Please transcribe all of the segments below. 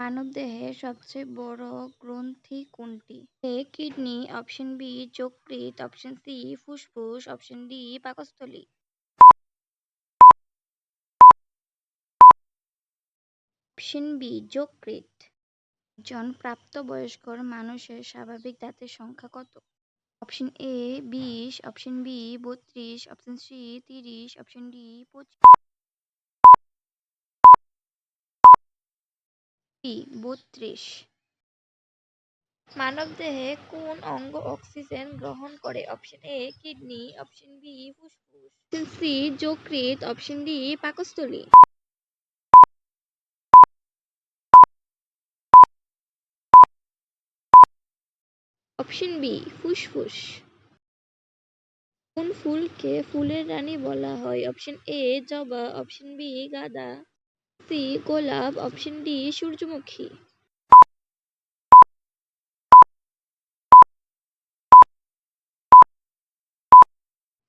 মানবদেহের সবচেয়ে বড় গ্রন্থি কোনটি? এ কিডনি, অপশন বি যকৃৎ, অপশন সি ফুসফুস, অপশন ডি পাকস্থলী। অপশন বি যকৃৎ। একজন প্রাপ্তবয়স্ক মানুষের স্বাভাবিক দাঁতের সংখ্যা কত? Option A 20, option B 32, option C 30, option D 25। 32। মানবদেহে কোন অঙ্গ অক্সিজেন গ্রহণ করে? Option A kidney, option B ফুসফুস, অপশন সি যকৃৎ, অপশন ডি পাকস্থলী। অপশন বি ফুসফুস। কোন ফুলকে ফুলের রানী বলা হয়? অপশন এ জবা, অপশন বি গাঁদা, সি গোলাপ, অপশন ডি সূর্যমুখী।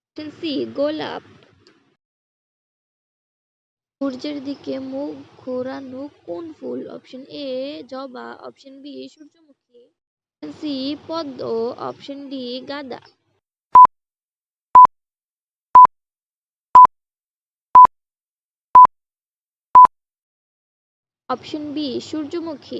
অপশন সি গোলাপ। সূর্যের দিকে মুখ ঘোরানো কোন ফুল? অপশন এ জবা, অপশন বি সূর্যমুখী, অপশন সি পদ্ম, অপশন ডি গাঁদা। অপশন বি সূর্যমুখী।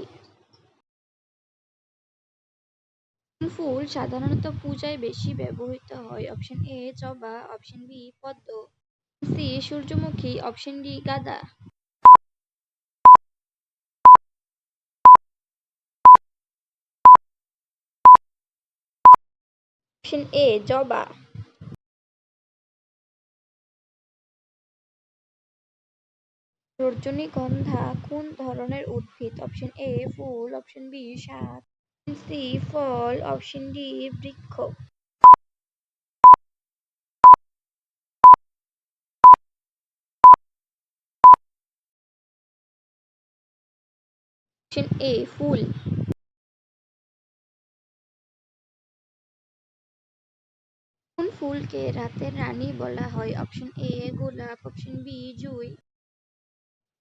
কোন ফুল সাধারণত পূজায় বেশি ব্যবহৃত হয়? অপশন এ জবা, অপশন বি পদ্ম, সি সূর্যমুখী, অপশন ডি গাঁদা। অপশন এ জবা। রজনীগন্ধা কোন ধরনের উদ্ভিদ? অপশন এ ফুল, অপশন বি শাক, অপশন সি ফল, অপশন ডি বৃক্ষ। অপশন এ ফুল। কোন ফুলকে রাতের রানী বলা হয়? অপশন এ গোলাপ, অপশন বি জুঁই,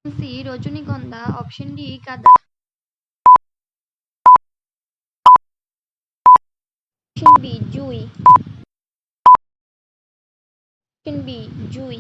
অপশন সি রজনীগন্ধা, অপশন ডি গাঁদা। অপশন বি জুঁই। অপশন বি জুঁই।